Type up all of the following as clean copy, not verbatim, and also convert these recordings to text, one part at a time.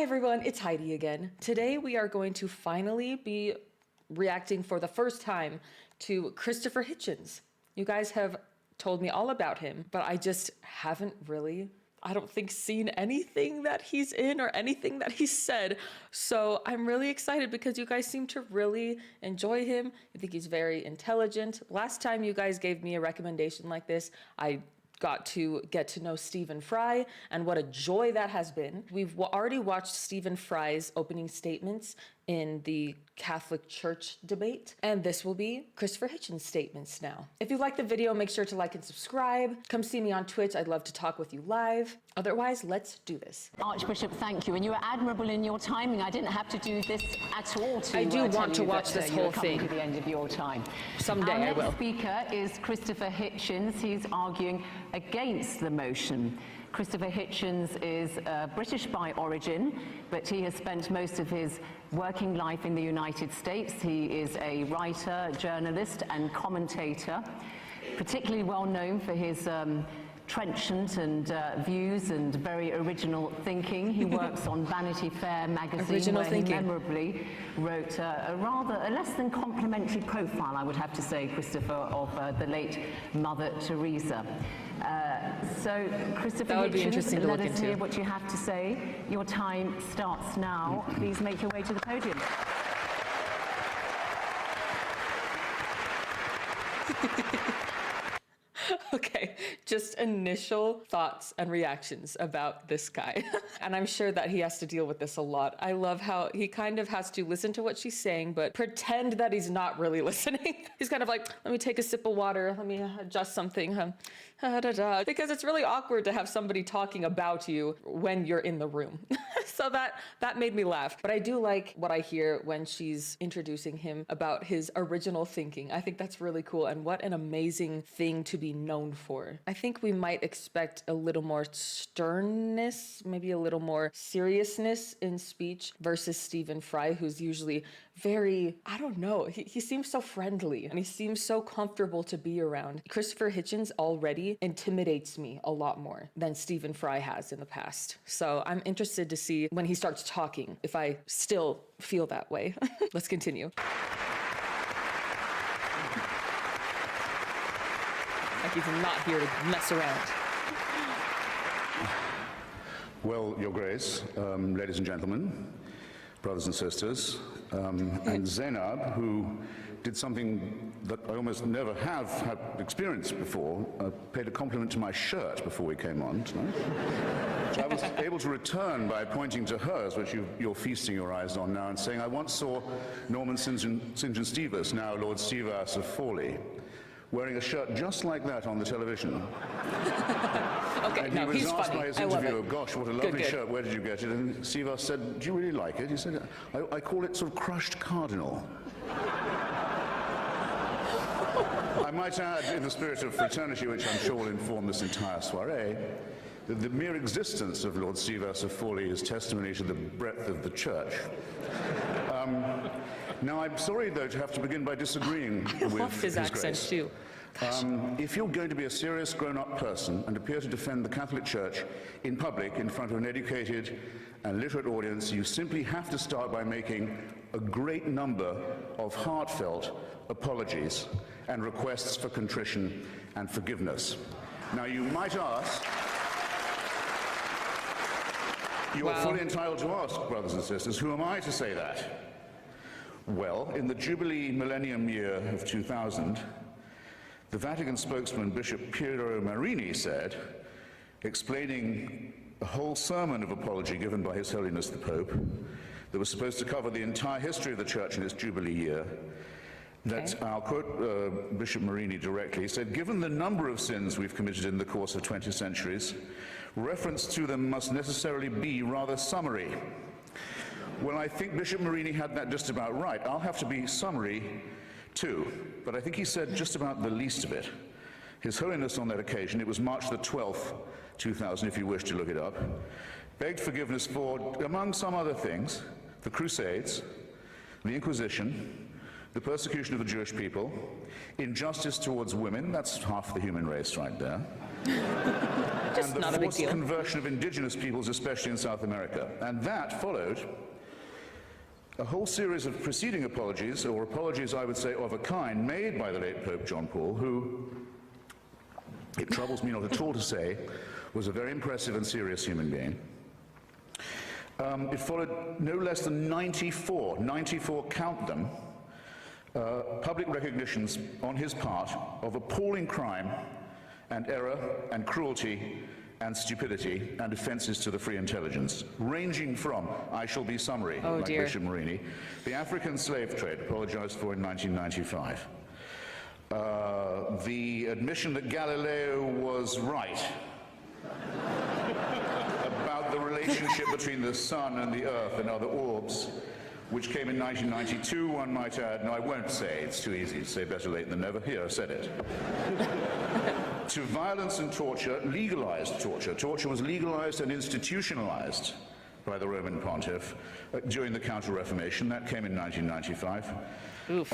everyone, it's Heidi again. Today we are going to finally be reacting for the first time to Christopher Hitchens. You guys have told me all about him, but I just haven't really, I don't think, seen anything that he's in or anything that he's said. So I'm really excited because you guys seem to really enjoy him. I think he's very intelligent. Last time you guys gave me a recommendation like this, I got to get to know Stephen Fry, and what a joy that has been. We've already watched Stephen Fry's opening statements in the Catholic Church debate, and this will be Christopher Hitchens' statements now. If you like the video, make sure to like and subscribe. Come see me on Twitch. I'd love to talk with you live. Otherwise, let's do this. Archbishop, thank you. And you were admirable in your timing. I didn't have to do this at all to I do want to watch this whole thing. To the end of your time. Someday I will. Our next speaker is Christopher Hitchens. He's arguing against the motion. Christopher Hitchens is British by origin, but he has spent most of his working life in the United States. He is a writer, journalist, and commentator, particularly well known for his trenchant and views and very original thinking. He works on Vanity Fair magazine, he memorably wrote a less than complimentary profile, I would have to say, Christopher, of the late Mother Teresa. So, Christopher Hitchens, let us hear what you have to say. Your time starts now. Please make your way to the podium. Okay, just initial thoughts and reactions about this guy. And I'm sure that he has to deal with this a lot. I love how he kind of has to listen to what she's saying, but pretend that he's not really listening. He's kind of like, let me take a sip of water, let me adjust something. Because it's really awkward to have somebody talking about you when you're in the room. So that made me laugh. But I do like what I hear when she's introducing him about his original thinking. I think that's really cool, and what an amazing thing to be known for. I think we might expect a little more sternness, maybe a little more seriousness in speech versus Stephen Fry, who's usually very, I don't know, he seems so friendly and he seems so comfortable to be around. Christopher Hitchens already intimidates me a lot more than Stephen Fry has in the past. So I'm interested to see when he starts talking if I still feel that way. Let's continue. Like he's not here to mess around. Well, Your Grace, ladies and gentlemen, brothers and sisters, and Zainab, who did something that I almost never have had experienced before, paid a compliment to my shirt before we came on tonight, which I was able to return by pointing to hers, which you're feasting your eyes on now, and saying, I once saw Norman St. John Stevas, now Lord Stevas of Fawley, wearing a shirt just like that on the television. Okay, and he was asked by his interviewer, gosh, what a lovely good. shirt, where did you get it? And Stevas said, do you really like it? He said, I call it sort of crushed cardinal. I might add, in the spirit of fraternity, which I'm sure will inform this entire soiree, that the mere existence of Lord Stevas of Fawley is testimony to the breadth of the church. Now, I'm sorry, though, to have to begin by disagreeing with his accent, grace. too. If you're going to be a serious grown-up person and appear to defend the Catholic Church in public in front of an educated and literate audience, you simply have to start by making a great number of heartfelt apologies and requests for contrition and forgiveness. Now, you might ask, you are fully entitled to ask, brothers and sisters, who am I to say that? Well, in the Jubilee Millennium Year of 2000, the Vatican spokesman, Bishop Piero Marini, said, explaining a whole sermon of apology given by His Holiness the Pope, that was supposed to cover the entire history of the Church in its Jubilee year, that I'll quote Bishop Marini directly, said, given the number of sins we've committed in the course of 20 centuries, reference to them must necessarily be rather summary. Well, I think Bishop Marini had that just about right. I'll have to be summary too, but I think he said just about the least of it. His Holiness on that occasion, it was March the 12th, 2000, if you wish to look it up, begged forgiveness for, among some other things, the Crusades, the Inquisition, the persecution of the Jewish people, injustice towards women, that's half the human race right there, Just and the not a big forced deal. conversion of indigenous peoples, especially in South America. And that followed a whole series of preceding apologies, or apologies, I would say, of a kind, made by the late Pope John Paul, who, it troubles me not at all to say, was a very impressive and serious human being. It followed no less than 94, count them, public recognitions on his part of appalling crime and error and cruelty and stupidity and offences to the free intelligence, ranging from, I shall be summary, like dear. Bishop Marini, the African slave trade, apologized for in 1995. The admission that Galileo was right about the relationship between the sun and the earth and other orbs, which came in 1992, one might add. No, I won't say, it's too easy to say better late than never. Here, I said it. To violence and torture, legalized torture. Torture was legalized and institutionalized by the Roman pontiff during the Counter-Reformation. That came in 1995. Oof.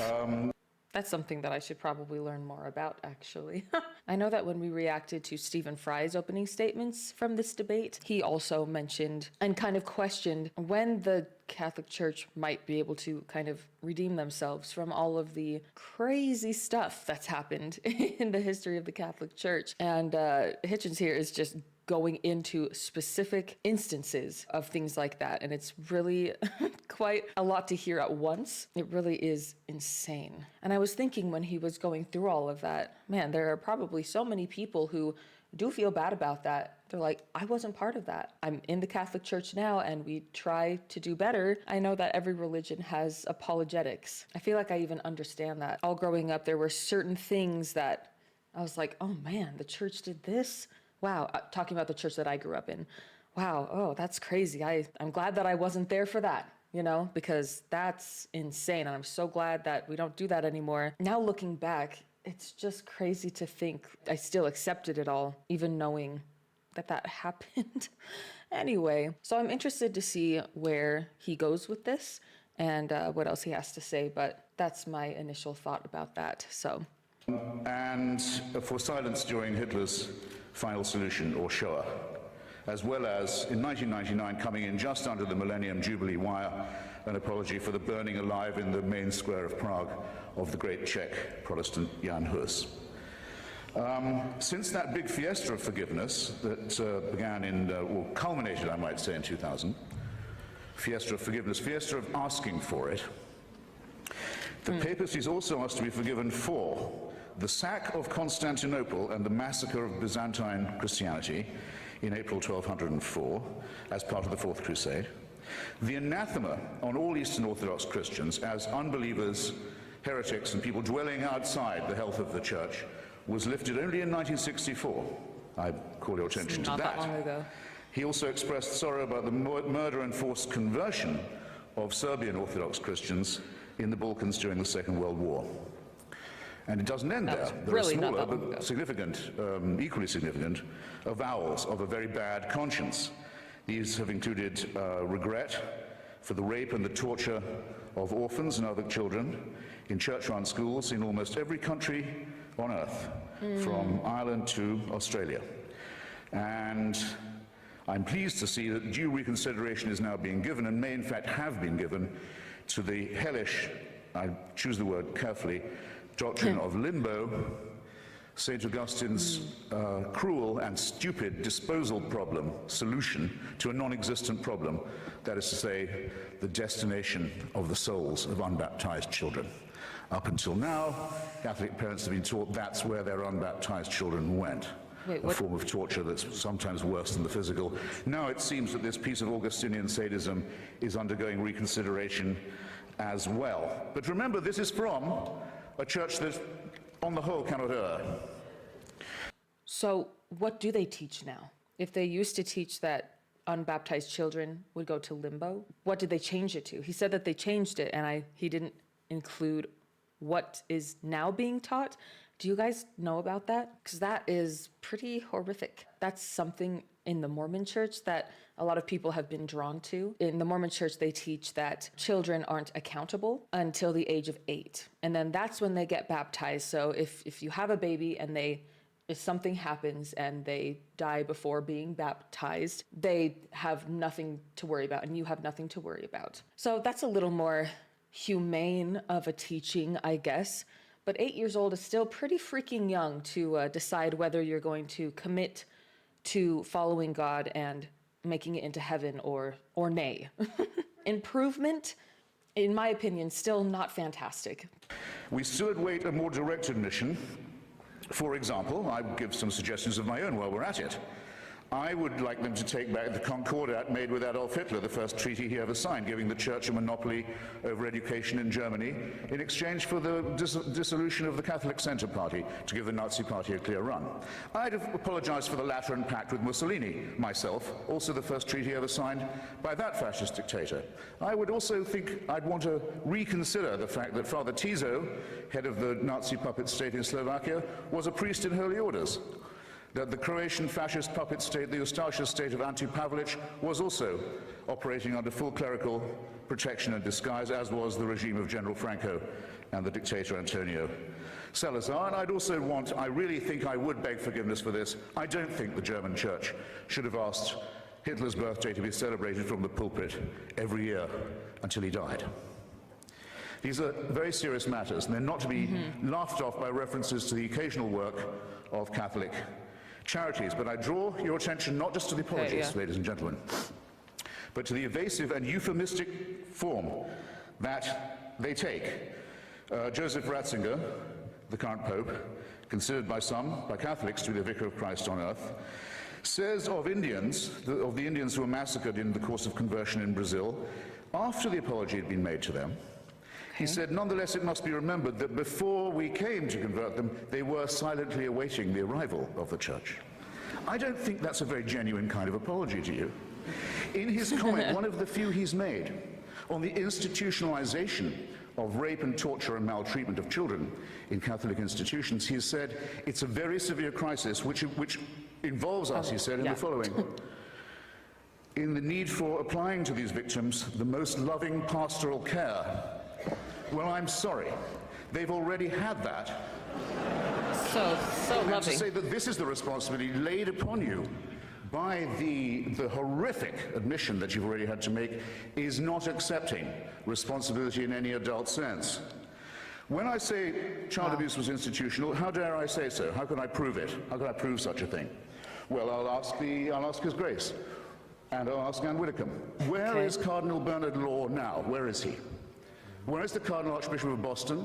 That's something that I should probably learn more about, actually. I know that when we reacted to Stephen Fry's opening statements from this debate, he also mentioned and kind of questioned when the Catholic Church might be able to kind of redeem themselves from all of the crazy stuff that's happened in the history of the Catholic Church. And Hitchens here is just going into specific instances of things like that. And it's really quite a lot to hear at once. It really is insane. And I was thinking when he was going through all of that, man, there are probably so many people who do feel bad about that. They're like, I wasn't part of that. I'm in the Catholic Church now and we try to do better. I know that every religion has apologetics. I feel like I even understand that. All growing up, there were certain things that I was like, oh man, the church did this? Wow, talking about the church that I grew up in. Wow, oh, that's crazy. I'm glad that I wasn't there for that, you know, because that's insane. And I'm so glad that we don't do that anymore. Now looking back, it's just crazy to think I still accepted it all, even knowing that that happened. Anyway, so I'm interested to see where he goes with this and what else he has to say, but that's my initial thought about that, so. And for silence during Hitler's final solution, or Shoah, as well as in 1999 coming in just under the Millennium Jubilee wire, an apology for the burning alive in the main square of Prague of the great Czech Protestant Jan Hus. Since that big fiesta of forgiveness that began or culminated, I might say, in 2000, fiesta of forgiveness, fiesta of asking for it, the papacy is also asked to be forgiven for the sack of Constantinople and the massacre of Byzantine Christianity in April 1204 as part of the Fourth Crusade, the anathema on all Eastern Orthodox Christians as unbelievers, heretics, and people dwelling outside the health of the Church was lifted only in 1964. I call your attention to that. Not that long ago. He also expressed sorrow about the murder and forced conversion of Serbian Orthodox Christians in the Balkans during the Second World War. And it doesn't end there. There really are smaller not that long ago. but significant, equally significant, avowals of a very bad conscience. These have included regret for the rape and the torture of orphans and other children in church-run schools in almost every country on earth, from Ireland to Australia. And I'm pleased to see that due reconsideration is now being given, and may in fact have been given, to the hellish, I choose the word carefully, doctrine of limbo, St. Augustine's cruel and stupid disposal problem solution to a non-existent problem, that is to say, the destination of the souls of unbaptized children. Up until now, Catholic parents have been taught that's where their unbaptized children went. Wait, a form of torture that's sometimes worse than the physical. Now it seems that this piece of Augustinian sadism is undergoing reconsideration as well. But remember, this is from a church that, on the whole, cannot err. So what do they teach now? If they used to teach that unbaptized children would go to limbo, what did they change it to? He said that they changed it, and he didn't include what is now being taught. Do you guys know about that? Because that is pretty horrific. That's something in the Mormon church that a lot of people have been drawn to. In the Mormon church, they teach that children aren't accountable until the age of 8. And then that's when they get baptized. So if you have a baby and they if something happens and they die before being baptized, they have nothing to worry about and you have nothing to worry about. So that's a little more humane of a teaching, I guess. But 8 years old is still pretty freaking young to decide whether you're going to commit to following God and making it into heaven or nay. Improvement, in my opinion, still not fantastic. We still await a more direct admission. For example, I would give some suggestions of my own while we're at it. I would like them to take back the Concordat made with Adolf Hitler, the first treaty he ever signed, giving the church a monopoly over education in Germany in exchange for the dissolution of the Catholic Centre Party, to give the Nazi Party a clear run. I'd have apologized for the Lateran Pact with Mussolini, myself, also the first treaty ever signed by that fascist dictator. I would also think I'd want to reconsider the fact that Father Tiso, head of the Nazi puppet state in Slovakia, was a priest in holy orders. That the Croatian fascist puppet state, the Ustaša state of Ante Pavelić, was also operating under full clerical protection and disguise, as was the regime of General Franco and the dictator Antonio Salazar. And I really think I would beg forgiveness for this. I don't think the German church should have asked Hitler's birthday to be celebrated from the pulpit every year until he died. These are very serious matters, and they're not to be laughed off by references to the occasional work of Catholic charities. But I draw your attention not just to the apologies, ladies and gentlemen, but to the evasive and euphemistic form that they take. Joseph Ratzinger, the current Pope, considered by some, by Catholics, to be the Vicar of Christ on earth, says of Indians, of the Indians who were massacred in the course of conversion in Brazil, after the apology had been made to them, he said, nonetheless, it must be remembered that before we came to convert them, they were silently awaiting the arrival of the church. I don't think that's a very genuine kind of apology to you. In his comment, one of the few he's made on the institutionalization of rape and torture and maltreatment of children in Catholic institutions, he has said, it's a very severe crisis which involves us, he said, in the following. In the need for applying to these victims the most loving pastoral care. Well, I'm sorry. They've already had that. So and loving. to say that this is the responsibility laid upon you by the horrific admission that you've already had to make is not accepting responsibility in any adult sense. When I say child abuse was institutional, how dare I say so? How can I prove it? How can I prove such a thing? Well, I'll ask His Grace, and I'll ask Anne Widdecombe. Where is Cardinal Bernard Law now? Where is he? Where is the Cardinal Archbishop of Boston,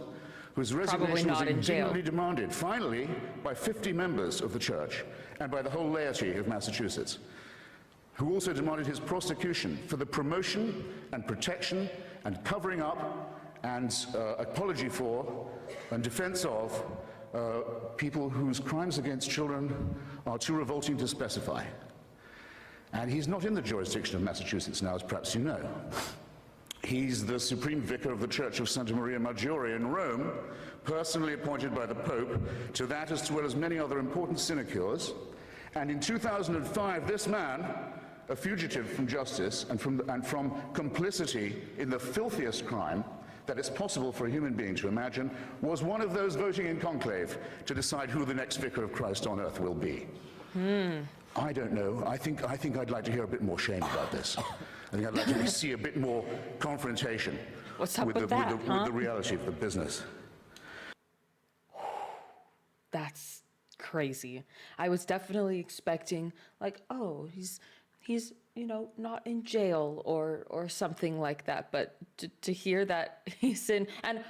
whose resignation was indignantly demanded, finally, by 50 members of the Church and by the whole laity of Massachusetts, who also demanded his prosecution for the promotion and protection and covering up and apology for and defense of people whose crimes against children are too revolting to specify. And he's not in the jurisdiction of Massachusetts now, as perhaps you know. He's the Supreme Vicar of the Church of Santa Maria Maggiore in Rome, personally appointed by the Pope to that as well as many other important sinecures. And in 2005, this man, a fugitive from justice and from complicity in the filthiest crime that it's possible for a human being to imagine, was one of those voting in conclave to decide who the next Vicar of Christ on earth will be. I don't know. I think I'd like to hear a bit more shame about this. I think I'd like to see a bit more confrontation with the reality of the business. That's crazy. I was definitely expecting, like, oh, he's not in jail or something like that. But to hear that he's in, and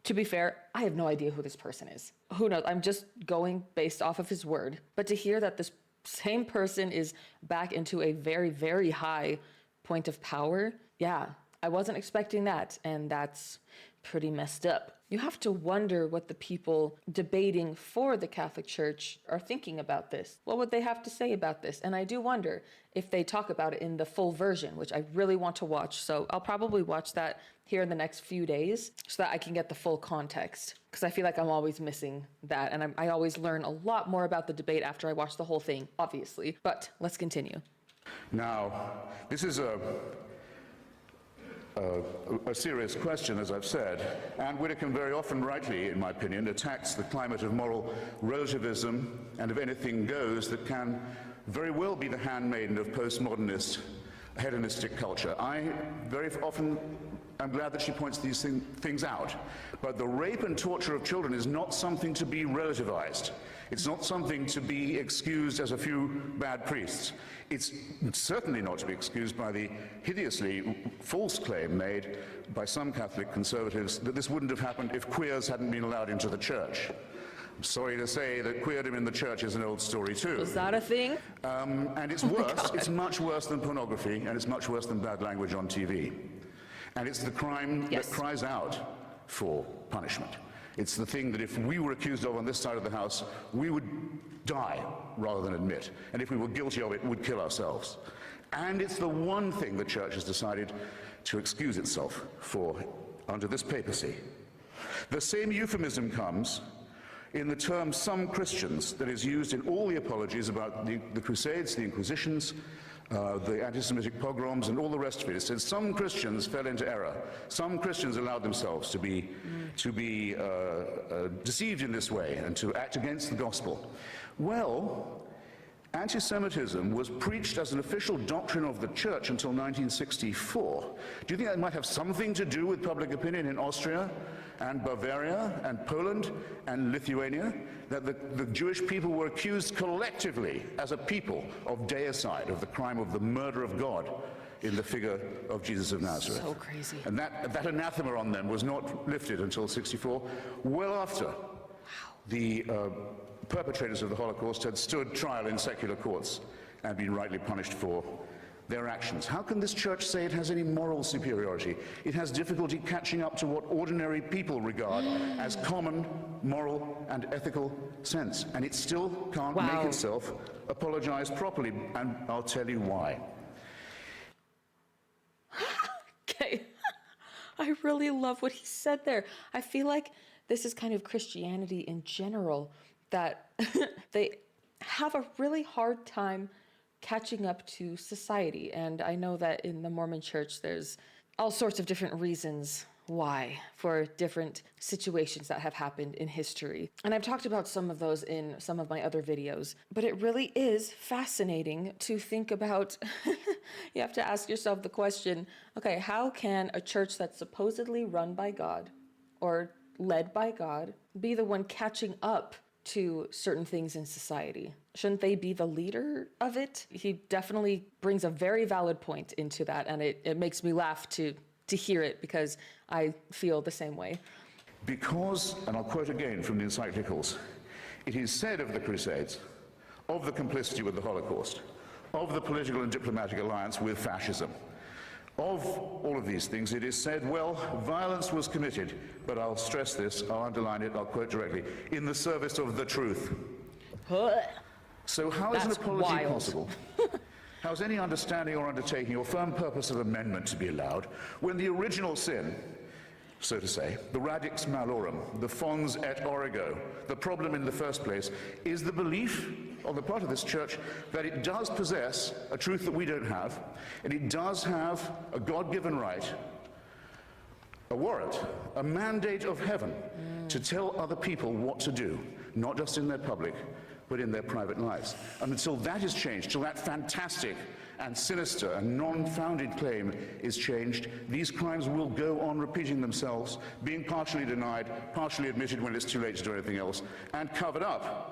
to be fair, I have no idea who this person is. Who knows? I'm just going based off of his word. But to hear that this same person is back into a very, very high point of power, I wasn't expecting that, and that's pretty messed up. You have to wonder what the people debating for the Catholic Church are thinking about this. What would they have to say about this? And I do wonder if they talk about it in the full version, which I really want to watch. So I'll probably watch that here in the next few days so that I can get the full context, because I feel like I'm always missing that. And I always learn a lot more about the debate after I watch the whole thing, obviously. But let's continue. Now, this is a a serious question, as I've said, and Whittaker very often, rightly, in my opinion, attacks the climate of moral relativism and of anything goes that can very well be the handmaiden of postmodernist hedonistic culture. I very often am glad that she points these things out. But the rape and torture of children is not something to be relativized. It's not something to be excused as a few bad priests. It's certainly not to be excused by the hideously false claim made by some Catholic conservatives that this wouldn't have happened if queers hadn't been allowed into the church. I'm sorry to say that queerdom in the church is an old story too. Is that a thing? And it's worse. It's much worse than pornography, and it's much worse than bad language on TV. And it's the crime that cries out for punishment. It's the thing that if we were accused of on this side of the house, we would die rather than admit. And if we were guilty of it, would kill ourselves. And it's the one thing the church has decided to excuse itself for under this papacy. The same euphemism comes in the term some Christians that is used in all the apologies about the Crusades, the Inquisitions, the anti-Semitic pogroms, and all the rest of it. It says some Christians fell into error. Some Christians allowed themselves to be deceived in this way and to act against the gospel. Well, anti-Semitism was preached as an official doctrine of the church until 1964. Do you think that might have something to do with public opinion in Austria and Bavaria and Poland and Lithuania, that the Jewish people were accused collectively as a people of deicide, of the crime of the murder of God in the figure of Jesus of Nazareth? So crazy. And that anathema on them was not lifted until 64, well after the perpetrators of the Holocaust had stood trial in secular courts and been rightly punished for their actions. How can this church say it has any moral superiority? It has difficulty catching up to what ordinary people regard as common moral and ethical sense, and it still can't make itself apologize properly, and I'll tell you why. Okay. I really love what he said there. I feel like this is kind of Christianity in general, that they have a really hard time catching up to society. And I know that in the Mormon church, there's all sorts of different reasons why for different situations that have happened in history. And I've talked about some of those in some of my other videos, but it really is fascinating to think about. You have to ask yourself the question, okay, how can a church that's supposedly run by God or led by God be the one catching up to certain things in society? Shouldn't they be the leader of it? He definitely brings a very valid point into that, and it makes me laugh to hear it, because I feel the same way. Because, and I'll quote again from the encyclicals, it is said of the Crusades, of the complicity with the Holocaust, of the political and diplomatic alliance with fascism, of all of these things, it is said, well, violence was committed, but I'll stress this, I'll underline it, I'll quote directly, in the service of the truth. So how is an apology possible? How is any understanding or undertaking or firm purpose of amendment to be allowed when the original sin, so to say, the radix malorum, the fons et origo, the problem in the first place, is the belief on the part of this church that it does possess a truth that we don't have, and it does have a God-given right, a warrant, a mandate of heaven to tell other people what to do, not just in their public, but in their private lives. And until that is changed, till that fantastic and sinister and non-founded claim is changed, these crimes will go on repeating themselves, being partially denied, partially admitted when it's too late to do anything else, and covered up.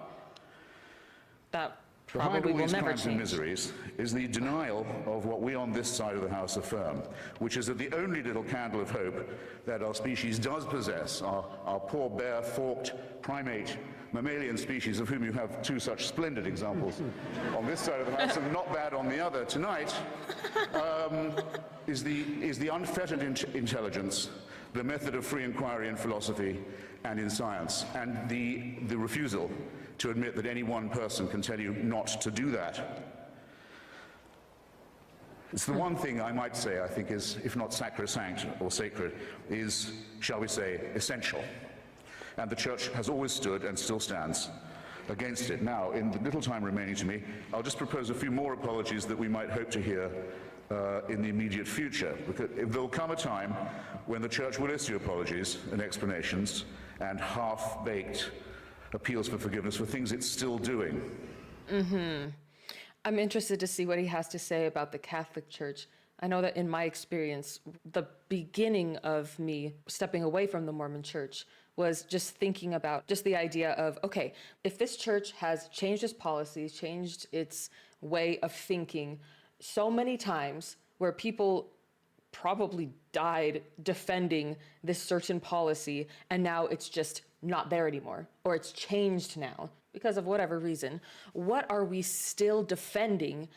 That Behind probably all will these never crimes and change. miseries is the denial of what we on this side of the house affirm, which is that the only little candle of hope that our species does possess, our poor, bare, forked, primate, mammalian species, of whom you have two such splendid examples on this side of the house and not bad on the other tonight, is the unfettered intelligence, the method of free inquiry in philosophy and in science, and the refusal to admit that any one person can tell you not to do that. It's the one thing I might say, I think, is, if not sacrosanct or sacred, is, shall we say, essential. And the church has always stood and still stands against it. Now, in the little time remaining to me, I'll just propose a few more apologies that we might hope to hear in the immediate future. Because there'll come a time when the Church will issue apologies and explanations and half-baked appeals for forgiveness for things it's still doing. I'm interested to see what he has to say about the Catholic Church. I know that in my experience, the beginning of me stepping away from the Mormon Church was just thinking about just the idea of, okay, if this church has changed its policies, changed its way of thinking so many times, where people probably died defending this certain policy, and now it's just not there anymore, or it's changed now because of whatever reason, what are we still defending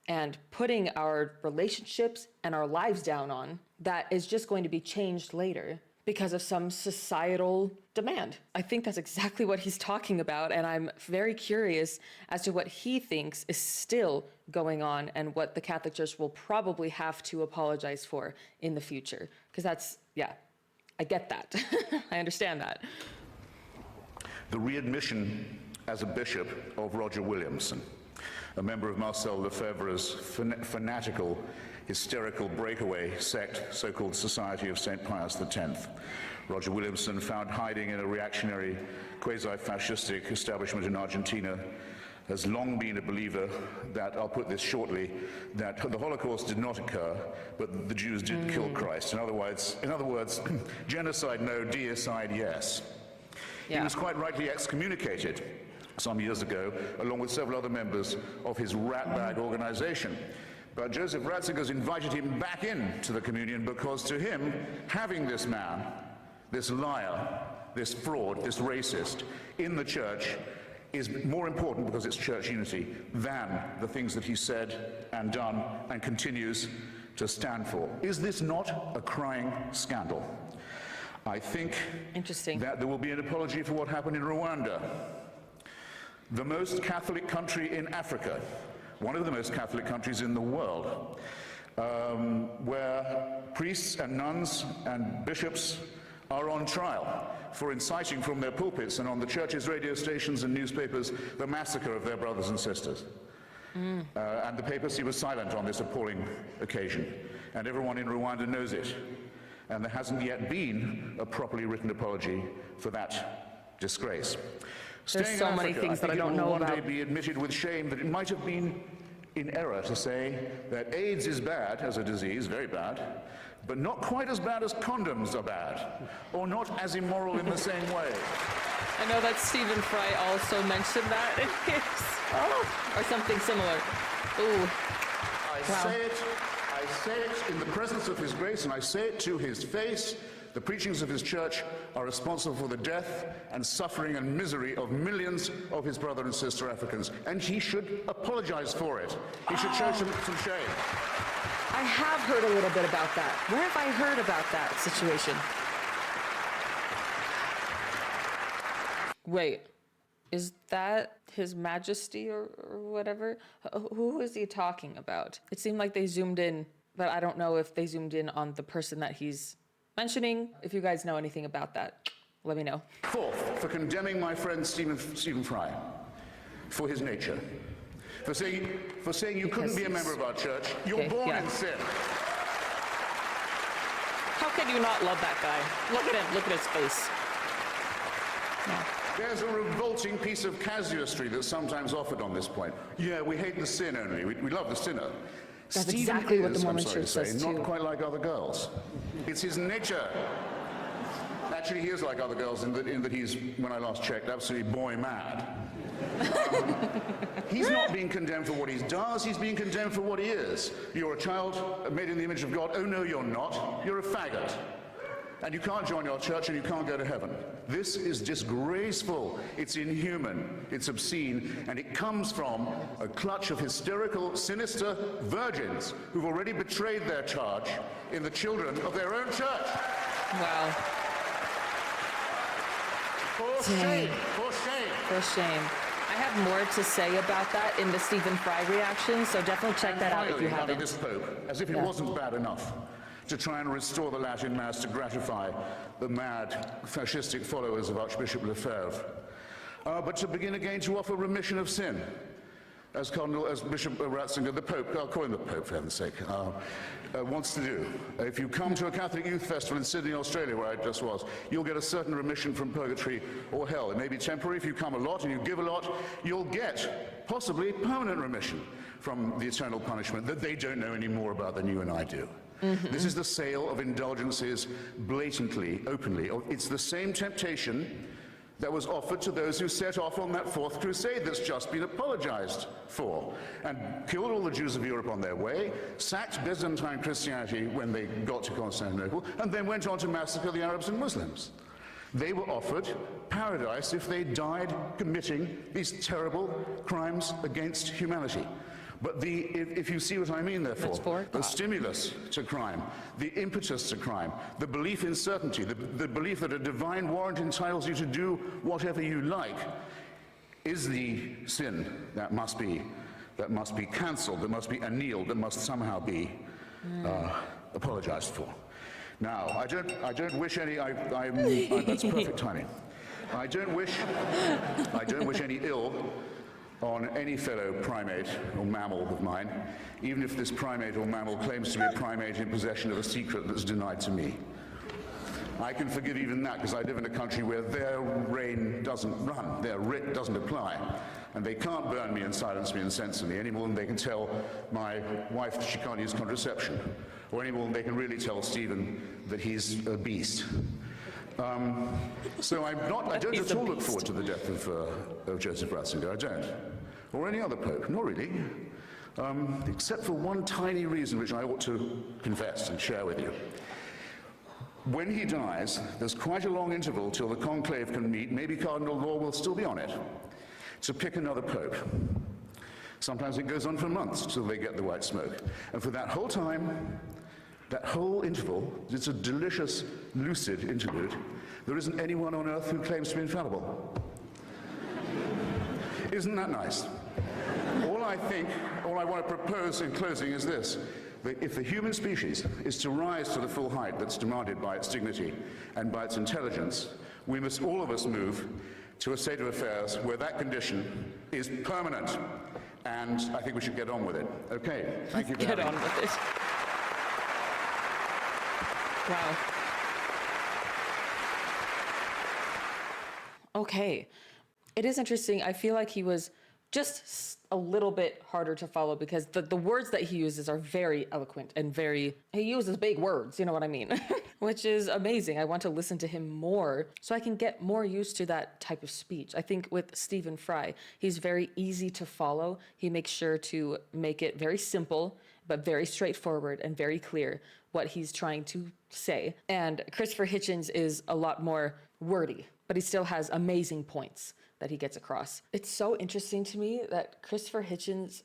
and putting our relationships and our lives down on that is just going to be changed later because of some societal demand? I think that's exactly what he's talking about, and I'm very curious as to what he thinks is still going on and what the Catholic Church will probably have to apologize for in the future. Because that's, yeah, I get that. I understand that. The readmission as a bishop of Roger Williamson, a member of Marcel Lefebvre's fanatical, hysterical breakaway sect, so-called Society of St. Pius X. Roger Williamson, found hiding in a reactionary, quasi-fascistic establishment in Argentina, has long been a believer that, I'll put this shortly, that the Holocaust did not occur, but the Jews did kill Christ. In other words, genocide no, deicide yes. Yeah. He was quite rightly excommunicated some years ago, along with several other members of his ratbag organization. But Joseph Ratzinger's invited him back into the communion because to him, having this man, this liar, this fraud, this racist in the church is more important, because it's church unity, than the things that he said and done and continues to stand for. Is this not a crying scandal? I think that there will be an apology for what happened in Rwanda, the most Catholic country in Africa, one of the most Catholic countries in the world, where priests and nuns and bishops are on trial for inciting from their pulpits and on the church's radio stations and newspapers the massacre of their brothers and sisters. And the papacy was silent on this appalling occasion, and everyone in Rwanda knows it. And there hasn't yet been a properly written apology for that disgrace. There's so many things that I don't know about. One day be admitted with shame that it might have been in error to say that AIDS is bad as a disease, very bad, but not quite as bad as condoms are bad, or not as immoral in the same way. I know that Stephen Fry also mentioned that in his, or something similar. Ooh. I say it in the presence of His grace, and I say it to His face. The preachings of His church are responsible for the death and suffering and misery of millions of His brother and sister Africans, and He should apologize for it. He should show some shame. I have heard a little bit about that. Where have I heard about that situation? Wait, is that His Majesty or whatever? Who is he talking about? It seemed like they zoomed in, but I don't know if they zoomed in on the person that he's mentioning. If you guys know anything about that, let me know. Fourth, for condemning my friend Stephen Fry for his nature. For saying you couldn't be a member of our church. You're born in sin. How can you not love that guy? Look at him. Look at his face. Yeah. There's a revolting piece of casuistry that's sometimes offered on this point. Yeah, we hate the sin only. We love the sinner. That's Stephen exactly what the is, Mormon Church says too. Not quite like other girls. It's his nature. Actually, he is like other girls in that he's, when I last checked, absolutely boy mad. He's not being condemned for what he does, he's being condemned for what he is. You're a child made in the image of God. Oh no, you're not. You're a faggot. And you can't join our church and you can't go to heaven. This is disgraceful. It's inhuman. It's obscene. And it comes from a clutch of hysterical, sinister virgins who've already betrayed their charge in the children of their own church. Wow. For shame. For shame. For shame. I have more to say about that in the Stephen Fry reaction, so definitely check that out if you haven't. This Pope, as if it wasn't bad enough to try and restore the Latin Mass to gratify the mad fascistic followers of Archbishop Lefebvre, but to begin again to offer remission of sin. as Bishop Ratzinger, the Pope, I'll call him the Pope for heaven's sake, wants to do. If you come to a Catholic youth festival in Sydney, Australia, where I just was, you'll get a certain remission from purgatory or hell. It may be temporary. If you come a lot and you give a lot, you'll get possibly permanent remission from the eternal punishment that they don't know any more about than you and I do. Mm-hmm. This is the sale of indulgences blatantly, openly. It's the same temptation that was offered to those who set off on that Fourth Crusade that's just been apologized for, and killed all the Jews of Europe on their way, sacked Byzantine Christianity when they got to Constantinople, and then went on to massacre the Arabs and Muslims. They were offered paradise if they died committing these terrible crimes against humanity. But if you see what I mean, therefore, the stimulus to crime, the impetus to crime, the belief in certainty, the belief that a divine warrant entitles you to do whatever you like, is the sin that must be cancelled, that must be annealed, that must somehow be apologized for. Now, I don't wish any. That's perfect timing. I don't wish any ill on any fellow primate or mammal of mine, even if this primate or mammal claims to be a primate in possession of a secret that's denied to me. I can forgive even that, because I live in a country where their reign doesn't run, their writ doesn't apply, and they can't burn me and silence me and censor me any more than they can tell my wife that she can't use contraception, or any more than they can really tell Stephen that he's a beast. So I don't at all look forward to the death of Joseph Ratzinger. I don't. Or any other pope. Not really. Except for one tiny reason which I ought to confess and share with you. When he dies, there's quite a long interval till the conclave can meet. Maybe Cardinal Law will still be on it, to pick another pope. Sometimes it goes on for months till they get the white smoke. And for that whole time, that whole interval, it's a delicious, lucid interlude, there isn't anyone on earth who claims to be infallible. Isn't that nice? All I want to propose in closing is this: that if the human species is to rise to the full height that's demanded by its dignity and by its intelligence, we must, all of us, move to a state of affairs where that condition is permanent. And I think we should get on with it. Okay, thank you for having me. Get on with it. Wow. Okay. It is interesting. I feel like he was just a little bit harder to follow, because the words that he uses are very eloquent and he uses big words, you know what I mean? Which is amazing. I want to listen to him more so I can get more used to that type of speech. I think with Stephen Fry, he's very easy to follow. He makes sure to make it very simple, but very straightforward and very clear what he's trying to say. And Christopher Hitchens is a lot more wordy, but he still has amazing points that he gets across. It's so interesting to me that Christopher Hitchens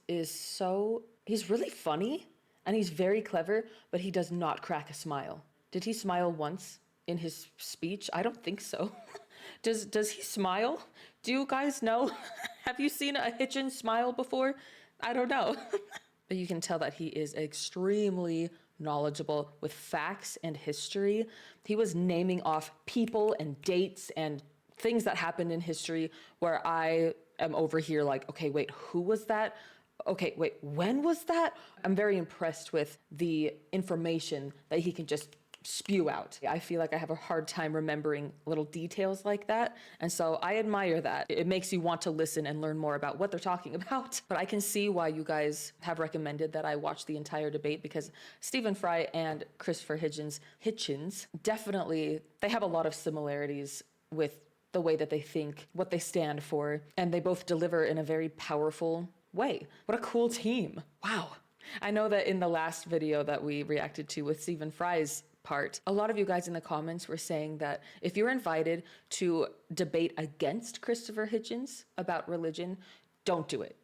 he's really funny and he's very clever, but he does not crack a smile. Did he smile once in his speech? I don't think so. Does he smile? Do you guys know? Have you seen a Hitchens smile before? I don't know. But you can tell that he is extremely knowledgeable with facts and history. He was naming off people and dates and things that happened in history where I am over here like, okay, wait, who was that? Okay, wait, when was that? I'm very impressed with the information that he can just spew out. I feel like I have a hard time remembering little details like that. And so I admire that. It makes you want to listen and learn more about what they're talking about. But I can see why you guys have recommended that I watch the entire debate, because Stephen Fry and Christopher Hitchens definitely, they have a lot of similarities with the way that they think, what they stand for, and they both deliver in a very powerful way. What a cool team. Wow. I know that in the last video that we reacted to with Stephen Fry's part, a lot of you guys in the comments were saying that if you're invited to debate against Christopher Hitchens about religion, don't do it.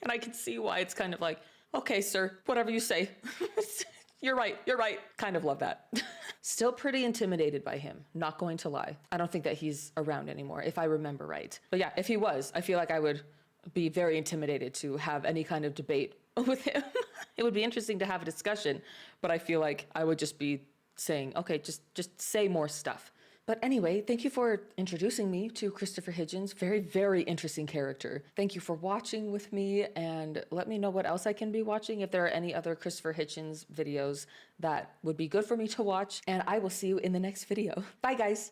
And I can see why it's kind of like, okay, sir, whatever you say. You're right. Kind of love that. Still pretty intimidated by him, not going to lie. I don't think that he's around anymore, if I remember right. But yeah, if he was, I feel like I would be very intimidated to have any kind of debate with him. It would be interesting to have a discussion, but I feel like I would just be saying, okay, just say more stuff. But anyway, thank you for introducing me to Christopher Hitchens. Very, very interesting character. Thank you for watching with me, and let me know what else I can be watching, if there are any other Christopher Hitchens videos that would be good for me to watch, and I will see you in the next video. Bye, guys.